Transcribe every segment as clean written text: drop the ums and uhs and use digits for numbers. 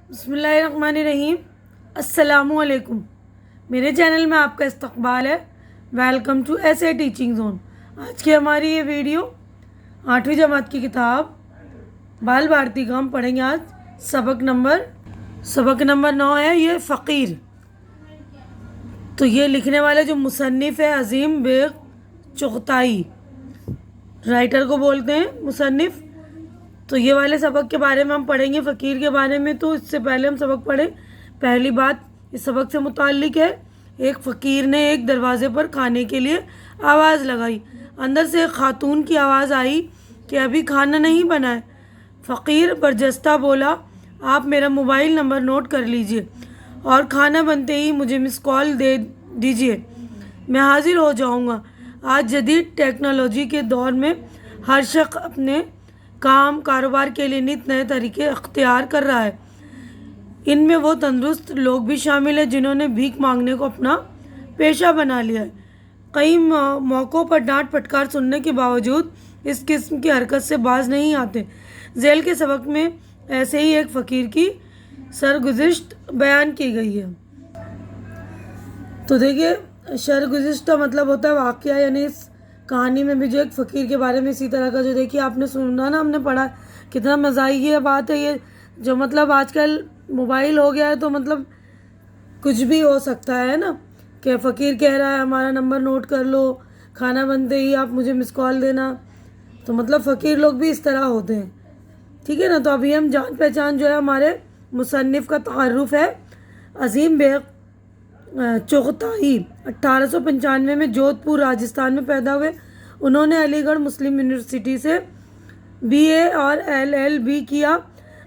بسم اللہ الرحمن الرحیم۔ السلام علیکم، میرے چینل میں آپ کا استقبال ہے۔ ویلکم ٹو ایسے ٹیچنگ زون۔ آج کی ہماری یہ ویڈیو 8ویں جماعت کی کتاب بال بھارتی کا ہم پڑھیں گے۔ آج سبق نمبر 9 ہے، یہ فقیر۔ تو یہ لکھنے والے جو مصنف ہے عظیم بیگ چغتائی، رائٹر کو بولتے ہیں مصنف۔ تو یہ والے سبق کے بارے میں ہم پڑھیں گے، فقیر کے بارے میں۔ تو اس سے پہلے ہم سبق پڑھیں، پہلی بات اس سبق سے متعلق ہے۔ ایک فقیر نے ایک دروازے پر کھانے کے لیے آواز لگائی۔ اندر سے ایک خاتون کی آواز آئی کہ ابھی کھانا نہیں بنا ہے۔ فقیر برجستہ بولا، آپ میرا موبائل نمبر نوٹ کر لیجئے اور کھانا بنتے ہی مجھے مس کال دے دیجئے، میں حاضر ہو جاؤں گا۔ آج جدید ٹیکنالوجی کے دور میں ہر شخص اپنے کاروبار کے لیے نت نئے طریقے اختیار کر رہا ہے۔ ان میں وہ تندرست لوگ بھی شامل ہیں جنہوں نے بھیک مانگنے کو اپنا پیشہ بنا لیا ہے۔ کئی موقعوں پر ڈانٹ پھٹکار سننے کے باوجود اس قسم کی حرکت سے باز نہیں آتے۔ ذیل کے سبق میں ایسے ہی ایک فقیر کی سرگزشت بیان کی گئی ہے۔ تو دیکھیے، سرگزشت مطلب ہوتا ہے واقعہ، یعنی اس کہانی میں بھی جو ایک فقیر کے بارے میں اسی طرح کا جو دیکھیے آپ نے سنا نا، ہم نے پڑھا، کتنا مزاحیہ بات ہے یہ۔ جو مطلب آج کل موبائل ہو گیا ہے تو مطلب کچھ بھی ہو سکتا ہے نا، کہ فقیر کہہ رہا ہے ہمارا نمبر نوٹ کر لو، کھانا بنتے ہی آپ مجھے مس کال دینا۔ تو مطلب فقیر لوگ بھی اس طرح ہوتے ہیں، ٹھیک ہے نا۔ تو ابھی ہم جان پہچان جو ہے ہمارے مصنف کا تعارف ہے، عظیم بیگ چغتائی 1895 میں جودھ پور راجستھان میں پیدا ہوئے۔ انہوں نے علی گڑھ مسلم یونیورسٹی سے BA اور LLB کیا،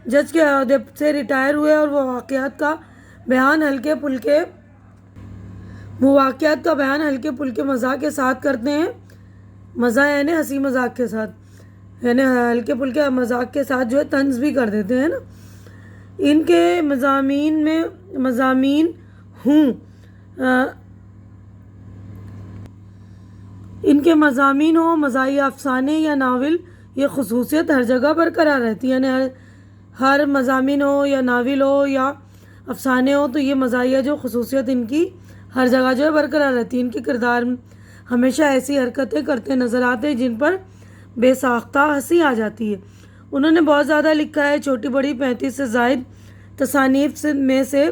جج کے عہدے سے ریٹائر ہوئے اور وہ واقعات کا بیان ہلکے پھلکے مزاح کے ساتھ کرتے ہیں۔ مزاح یعنی ہنسی مذاق کے ساتھ، یعنی ہلکے پھلکے مذاق کے ساتھ جو ہے طنز بھی کر دیتے ہیں نا۔ ان کے مضامین ہوں مزاحیہ افسانے یا ناول، یہ خصوصیت ہر جگہ برقرار رہتی ہے، یعنی ہر مضامین ہو یا ناول ہو یا افسانے ہو، تو یہ مزاحیہ جو خصوصیت ان کی ہر جگہ جو ہے برقرار رہتی ہے۔ ان کے کردار ہمیشہ ایسی حرکتیں کرتے نظر آتے ہیں جن پر بے ساختہ ہنسی آ جاتی ہے۔ انہوں نے بہت زیادہ لکھا ہے، چھوٹی بڑی 35 سے زائد تصانیف میں سے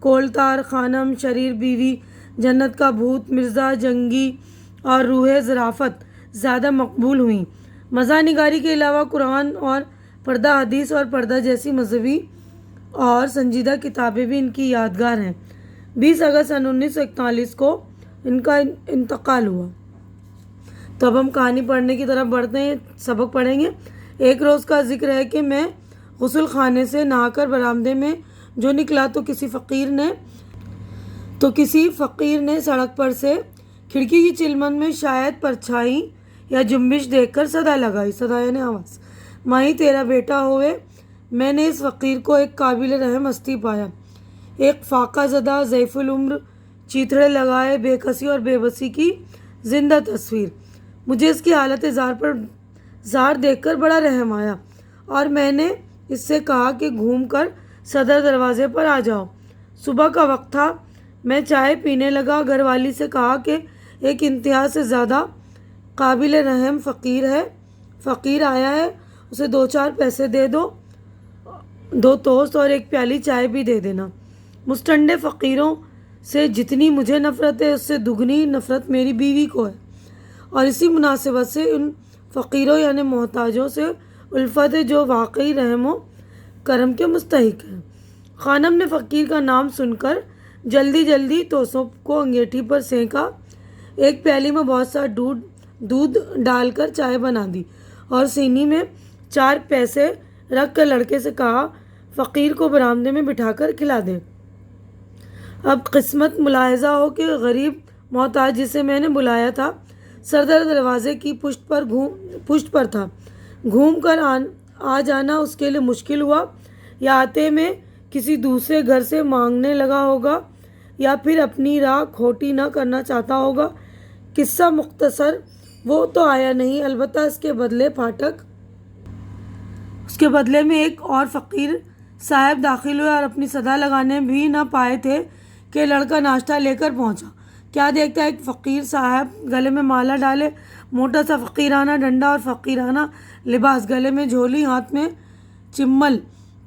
کولتار خانم، شریر بیوی، جنت کا بھوت، مرزا جنگی اور روح ظرافت زیادہ مقبول ہوئیں۔ مزاح نگاری کے علاوہ قرآن اور پردہ حدیث اور پردہ جیسی مذہبی اور سنجیدہ کتابیں بھی ان کی یادگار ہیں۔ 20 اگست 1941 کو ان کا انتقال ہوا۔ تو اب ہم کہانی پڑھنے کی طرف بڑھتے ہیں، سبق پڑھیں گے۔ ایک روز کا ذکر ہے کہ میں غسل خانے سے نہا کر برآمدے میں جو نکلا تو کسی فقیر نے سڑک پر سے کھڑکی کی چلمن میں شاید پرچھائی یا جنبش دیکھ کر صدا لگائی۔ صدا یعنی آواز، ماہی تیرا بیٹا ہوئے۔ میں نے اس فقیر کو ایک قابل رحم ہستی پایا، ایک فاقہ زدہ ضعیف العمر، چیتھڑے لگائے، بے کسی اور بے بسی کی زندہ تصویر۔ مجھے اس کی حالت زار دیکھ کر بڑا رحم آیا اور میں نے اس سے کہا کہ گھوم کر صدر دروازے پر آ جاؤ۔ صبح کا وقت تھا، میں چائے پینے لگا۔ گھر والی سے کہا کہ ایک انتہا سے زیادہ قابل رحم فقیر آیا ہے، اسے 2-4 پیسے دے دو، 2 توست اور ایک پیالی چائے بھی دے دینا۔ مستنڈے فقیروں سے جتنی مجھے نفرت ہے، اس سے دگنی نفرت میری بیوی کو ہے، اور اسی مناسبت سے ان فقیروں یعنی محتاجوں سے الفت ہے جو واقعی رحم و کرم کے مستحق ہیں۔ خانم نے فقیر کا نام سن کر جلدی توسوں کو انگیٹھی پر سینکا، ایک پیالی میں بہت سا دودھ ڈال کر چائے بنا دی اور سینی میں 4 پیسے رکھ کر لڑکے سے کہا فقیر کو برآمدے میں بٹھا کر کھلا دے۔ اب قسمت ملاحظہ ہو کہ غریب محتاج جسے میں نے بلایا تھا صدر دروازے کی پشت پر تھا۔ گھوم کر آ جانا اس کے لیے مشکل ہوا، یا آتے میں کسی دوسرے گھر سے مانگنے لگا ہوگا، یا پھر اپنی راہ کھوٹی نہ کرنا چاہتا ہوگا۔ قصہ مختصر، وہ تو آیا نہیں، البتہ اس کے بدلے میں ایک اور فقیر صاحب داخل ہوئے اور اپنی صدا لگانے بھی نہ پائے تھے کہ لڑکا ناشتہ لے کر پہنچا۔ کیا دیکھتا ہے ایک فقیر صاحب گلے میں مالا ڈالے، موٹا سا فقیرانہ ڈنڈا اور فقیرانہ لباس، گلے میں جھولی، ہاتھ میں چمل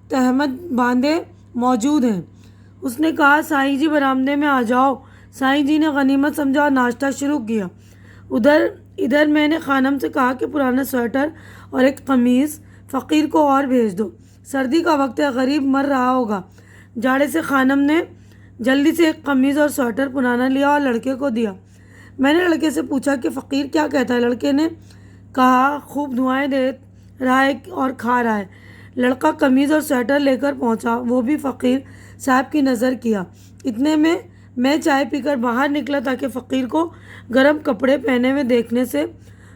تہمت باندھے موجود ہیں۔ اس نے کہا سائیں جی برآمدے میں آ جاؤ۔ سائیں جی نے غنیمت سمجھا اور ناشتہ شروع کیا۔ ادھر میں نے خانم سے کہا کہ پرانا سویٹر اور ایک قمیض فقیر کو اور بھیج دو، سردی کا وقت ہے، غریب مر رہا ہوگا۔ جاڑے سے خانم نے جلدی سے ایک قمیض اور سویٹر پرانا لیا اور لڑکے کو دیا۔ میں نے لڑکے سے پوچھا کہ فقیر کیا کہتا ہے؟ لڑکے نے کہا خوب دعائیں دے رہا ہے اور کھا رہا ہے۔ لڑکا قمیض اور سویٹر لے کر پہنچا، وہ بھی فقیر صاحب کی نظر کیا۔ اتنے میں چائے پی کر باہر نکلا تاکہ فقیر کو گرم کپڑے پہنے ہوئے دیکھنے سے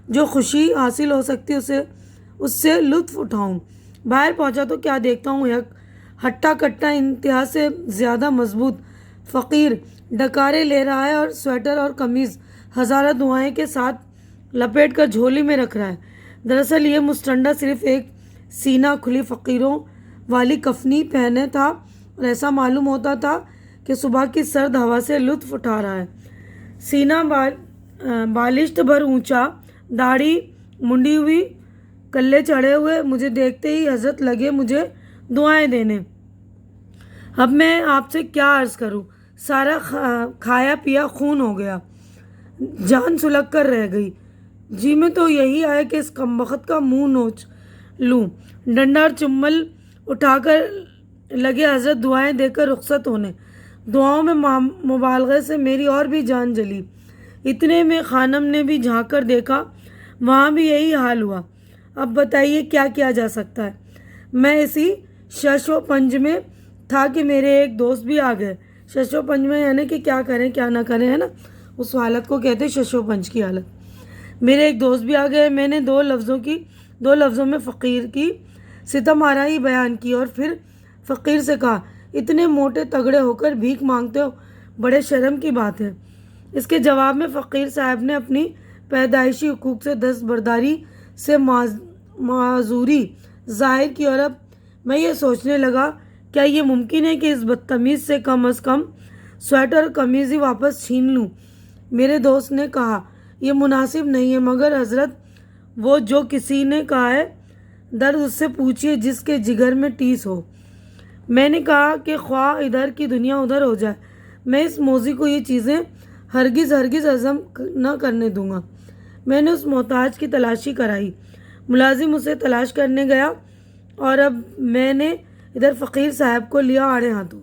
جو خوشی حاصل ہو سکتی اس سے لطف اٹھاؤں۔ باہر پہنچا تو کیا دیکھتا ہوں، یک ہٹا کٹا انتہا سے زیادہ مضبوط فقیر ڈکارے لے رہا ہے اور سویٹر اور قمیض ہزارہ دعائیں کے ساتھ لپیٹ کر جھولی میں رکھ رہا ہے۔ دراصل یہ مستنڈا صرف ایک سینہ کھلی فقیروں والی کفنی پہنے تھا اور ایسا معلوم ہوتا تھا کہ صبح کی سرد ہوا سے لطف اٹھا رہا ہے۔ سینہ بالشت بھر اونچا، داڑھی منڈی ہوئی، کلے چڑھے ہوئے، مجھے دیکھتے ہی حضرت لگے مجھے دعائیں دینے۔ اب میں آپ سے کیا عرض کروں، سارا کھایا پیا خون ہو گیا، جان سلگ کر رہ گئی۔ جی میں تو یہی آیا کہ اس کمبخت کا منہ نوچ لوں۔ ڈنڈا اور چمل اٹھا کر لگے حضرت دعائیں دے کر رخصت ہونے۔ دعاؤں میں مبالغے سے میری اور بھی جان جلی۔ اتنے میں خانم نے بھی جھانک کر دیکھا، وہاں بھی یہی حال ہوا۔ اب بتائیے کیا کیا جا سکتا ہے۔ میں اسی شش و پنج میں تھا کہ میرے ایک دوست بھی آ گئے۔ شش و پنج میں یعنی کہ کیا کریں کیا نہ کریں، ہے نا، اس حالت کو کہتے ہیں شش و پنج کی حالت۔ میرے ایک دوست بھی آ گئے۔ میں نے دو لفظوں میں فقیر کی ستم آرائی بیان کی اور پھر فقیر سے کہا اتنے موٹے تگڑے ہو کر بھیک مانگتے ہو، بڑے شرم کی بات ہے۔ اس کے جواب میں فقیر صاحب نے اپنی پیدائشی حقوق سے دستبرداری سے معذوری ظاہر کی اور اب میں یہ سوچنے لگا کیا یہ ممکن ہے کہ اس بدتمیز سے کم از کم سویٹر اور قمیض ہی واپس چھین لوں۔ میرے دوست نے کہا یہ مناسب نہیں ہے، مگر حضرت وہ جو کسی نے کہا ہے درد اس سے پوچھیے جس کے جگر میں ٹیس ہو۔ میں نے کہا کہ خواہ ادھر کی دنیا ادھر ہو جائے، میں اس موذی کو یہ چیزیں ہرگز ہضم نہ کرنے دوں گا۔ میں نے اس محتاج کی تلاشی کرائی، ملازم اسے تلاش کرنے گیا اور اب میں نے ادھر فقیر صاحب کو لیا آڑے ہاتھوں۔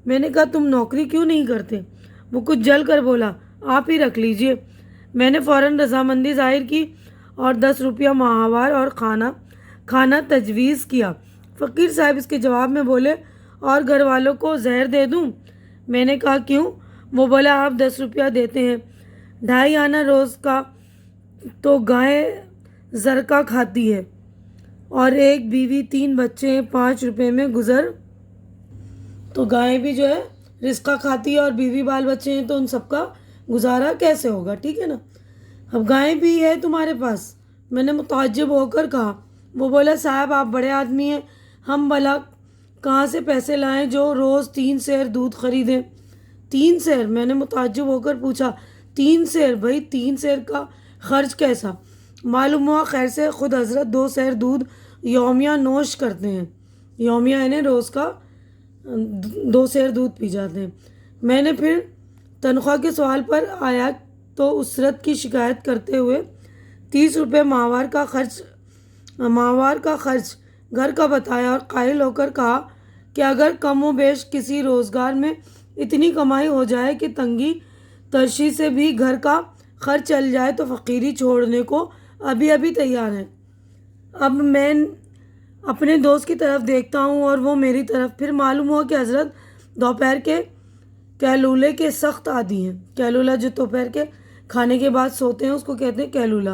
میں نے کہا تم نوکری کیوں نہیں کرتے؟ وہ کچھ جل کر بولا آپ ہی رکھ لیجئے۔ میں نے فوراً رضامندی ظاہر کی اور 10 روپیہ ماہوار اور کھانا تجویز کیا۔ فقیر صاحب اس کے جواب میں بولے اور گھر والوں کو زہر دے دوں؟ میں نے کہا کیوں؟ وہ بولا آپ 10 روپیہ دیتے ہیں، 2.5 آنا روز کا تو گائے زرکا کھاتی ہے اور ایک بیوی 3 بچے 5 روپے میں گزر، تو گائے بھی جو ہے رزقہ کھاتی ہے اور بیوی بال بچے ہیں تو ان سب کا گزارا کیسے ہوگا، ٹھیک ہے نا۔ اب گائے بھی ہے تمہارے پاس؟ میں نے متعجب ہو کر کہا۔ وہ بولا صاحب آپ بڑے آدمی ہیں، ہم بھلا کہاں سے پیسے لائیں جو روز 3 سیر دودھ خریدیں۔ 3 سیر؟ میں نے متعجب ہو کر پوچھا 3 سیر؟ بھائی 3 سیر کا خرچ کیسا؟ معلوم ہوا خیر سے خود حضرت 2 سیر دودھ یومیہ نوش کرتے ہیں، یومیہ یعنی روز کا 2 سیر دودھ پی جاتے ہیں۔ میں نے پھر تنخواہ کے سوال پر آیا تو اسرت کی شکایت کرتے ہوئے 30 روپے ماہوار کا خرچ گھر کا بتایا اور قائل ہو کر کہا کہ اگر کم و بیش کسی روزگار میں اتنی کمائی ہو جائے کہ تنگی ترشی سے بھی گھر کا خرچ چل جائے تو فقیری چھوڑنے کو ابھی تیار ہے۔ اب میں اپنے دوست کی طرف دیکھتا ہوں اور وہ میری طرف۔ پھر معلوم ہوا کہ حضرت دوپہر کے کیلولے کے سخت عادی ہیں۔ کیلولہ جو دوپہر کے کھانے کے بعد سوتے ہیں اس کو کہتے ہیں کیلولہ،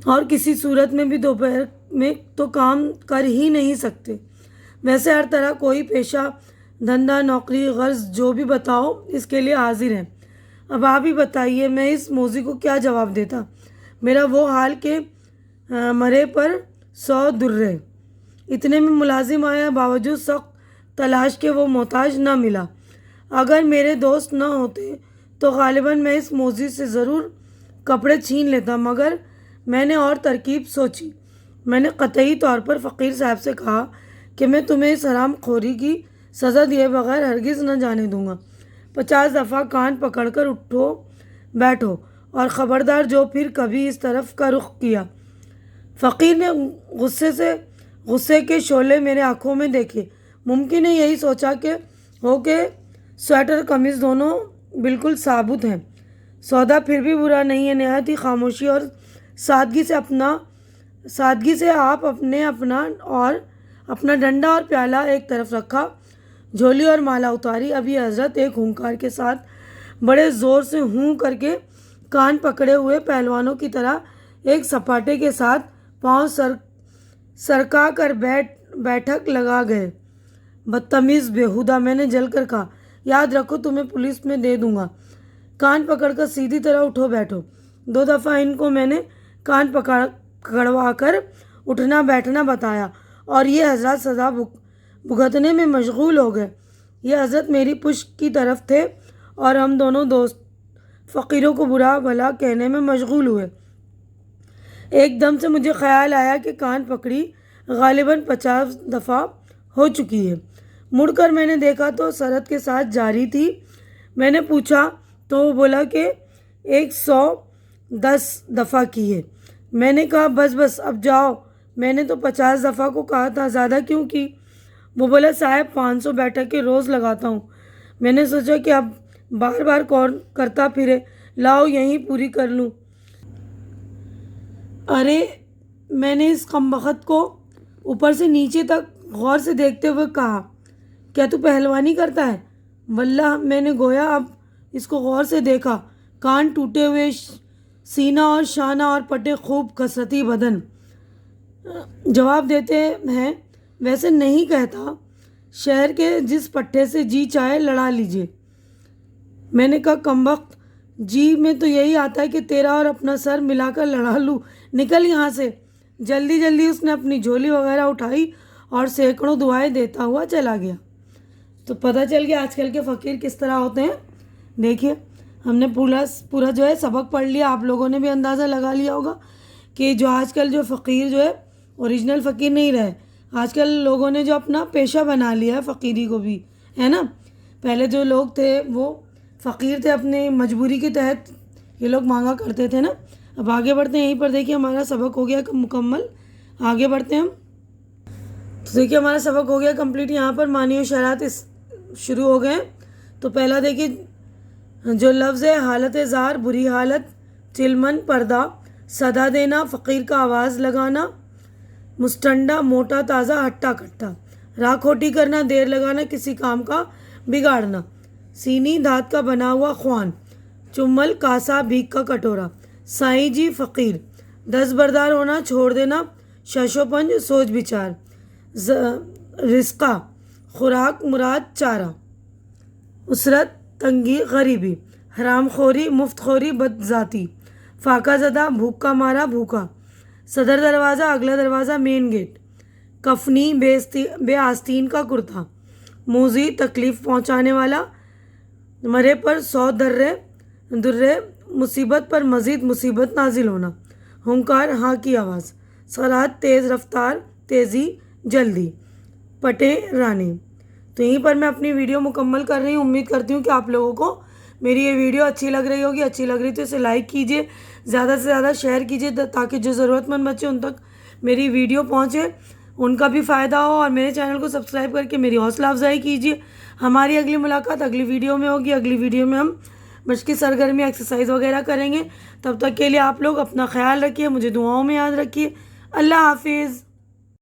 اور کسی صورت میں بھی دوپہر میں تو کام کر ہی نہیں سکتے۔ ویسے ہر طرح کوئی پیشہ دھندا نوکری غرض جو بھی بتاؤ اس کے لیے حاضر ہیں۔ اب آپ ہی بتائیے میں اس موذی کو کیا جواب دیتا؟ میرا وہ حال کہ مرے پر 100 درے، اتنے میں ملازم آیا، باوجود سخت تلاش کے وہ محتاج نہ ملا۔ اگر میرے دوست نہ ہوتے تو غالباً میں اس موذی سے ضرور کپڑے چھین لیتا، مگر میں نے اور ترکیب سوچی۔ میں نے قطعی طور پر فقیر صاحب سے کہا کہ میں تمہیں اس حرام خوری کی سزا دیے بغیر ہرگز نہ جانے دوں گا۔ 50 دفعہ کان پکڑ کر اٹھو بیٹھو اور خبردار جو پھر کبھی اس طرف کا رخ کیا۔ فقیر نے غصے کے شعلے میرے آنکھوں میں دیکھے۔ ممکن ہے یہی سوچا کہ سویٹر قمیض دونوں بالکل ثابت ہیں۔ سودا پھر بھی برا نہیں ہے۔ نہایت ہی خاموشی اور سادگی سے آپ اپنا ڈنڈا اور پیالہ ایک طرف رکھا، جھولی اور مالا اتاری۔ اب یہ حضرت ایک ہونکار کے ساتھ بڑے زور سے ہوں کر کے کان پکڑے ہوئے پہلوانوں کی طرح ایک سپاٹے کے ساتھ پاؤں سرکا کر بیٹھک لگا گئے۔ بدتمیز بےہودہ، میں نے جل کر کہا، یاد رکھو تمہیں پولیس میں دے دوں گا۔ کان پکڑ کر سیدھی طرح اٹھو بیٹھو۔ 2 دفعہ ان کو میں نے کان پکڑوا کر اٹھنا بیٹھنا بتایا اور یہ حضرات سزا بھگتنے میں مشغول ہو گئے۔ یہ حضرت میری پشت کی طرف تھے اور ہم دونوں دوست فقیروں کو برا بھلا کہنے میں مشغول ہوئے۔ ایک دم سے مجھے خیال آیا کہ کان پکڑی غالباً 50 دفعہ ہو چکی ہے۔ مڑ کر میں نے دیکھا تو سرحد کے ساتھ جاری تھی۔ میں نے پوچھا تو وہ بولا کہ 110 دفعہ کی ہے۔ میں نے کہا بس اب جاؤ، میں نے تو 50 دفعہ کو کہا تھا، زیادہ کیوں کی؟ وہ بولا صاحب 500 بیٹھکیں روز لگاتا ہوں۔ میں نے سوچا کہ اب بار بار کون کرتا پھرے، لاؤ یہیں پوری کر لوں۔ ارے میں نے اس کمبخت کو اوپر سے نیچے تک غور سے دیکھتے ہوئے کہا، کیا تو پہلوانی کرتا ہے؟ واللہ میں نے گویا اب اس کو غور سے دیکھا، کان ٹوٹے ہوئے، سینہ اور شانہ اور پٹے خوب کثرتی بدن۔ جواب دیتے ہیں ویسے نہیں کہتا، شہر کے جس پٹھے سے جی چاہے لڑا لیجئے۔ میں نے کہا کمبخت، جی میں تو یہی آتا ہے کہ تیرا اور اپنا سر ملا کر لڑا لوں، نکل یہاں سے۔ جلدی اس نے اپنی جھولی وغیرہ اٹھائی اور سینکڑوں دعائیں دیتا ہوا چلا گیا۔ تو پتہ چل گیا آج کل کے فقیر کس طرح ہوتے ہیں۔ دیکھیے ہم نے پورا جو ہے سبق پڑھ لیا، آپ لوگوں نے بھی اندازہ لگا لیا ہوگا کہ جو آج کل جو فقیر جو ہے اوریجنل فقیر نہیں رہے، آج کل لوگوں نے جو اپنا پیشہ بنا لیا ہے فقیری کو بھی، ہے نا۔ پہلے جو لوگ تھے وہ فقیر تھے، اپنے مجبوری کے تحت یہ لوگ مانگا کرتے تھے نا۔ اب آگے بڑھتے ہیں، یہیں پر دیکھیے ہمارا سبق ہو گیا مکمل۔ آگے بڑھتے ہیں ہم، تو دیکھیے ہمارا سبق ہو گیا کمپلیٹ۔ یہاں پر معنی و اشارات شروع ہو گئے۔ تو پہلا دیکھیے جو لفظ ہے، حالت زار بری حالت، چلمن پردہ، صدا دینا فقیر کا آواز لگانا، مستنڈا موٹا تازہ ہٹا کٹا، راہ کھوٹی کرنا دیر لگانا کسی کام کا بگاڑنا، سینی دھات کا بنا ہوا خوان، چمل کاسا بھیک کا کٹورا، سائیں جی فقیر، دستبردار ہونا چھوڑ دینا، شش و پنج سوچ بچار، رزقہ خوراک مراد چارہ، اسرت تنگی غریبی، حرام خوری مفت خوری بد ذاتی، فاقہ زدہ بھوکا مارا بھوکا، صدر دروازہ اگلا دروازہ مین گیٹ، کفنی بے آستین کا کرتا، موذی تکلیف پہنچانے والا، مرے پر 100 درے، مصیبت پر مزید مصیبت نازل ہونا، ہنکار ہاں کی آواز، سرعت تیز رفتار تیزی جلدی، پٹے رانے۔ تو یہیں پر میں اپنی ویڈیو مکمل کر رہی ہوں۔ امید کرتی ہوں کہ آپ لوگوں کو میری یہ ویڈیو اچھی لگ رہی ہوگی۔ اچھی لگ رہی تو اسے لائک کیجئے، زیادہ سے زیادہ شیئر کیجئے تاکہ جو ضرورت مند بچے ان تک میری ویڈیو پہنچے، ان کا بھی فائدہ ہو، اور میرے چینل کو سبسکرائب کر کے میری حوصلہ افزائی کیجئے۔ ہماری اگلی ملاقات اگلی ویڈیو میں ہوگی۔ اگلی ویڈیو میں ہم مشقی سرگرمی ایکسرسائز وغیرہ کریں گے۔ تب تک کے لیے آپ لوگ اپنا خیال رکھیے، مجھے دعاؤں میں یاد رکھیے۔ اللہ حافظ۔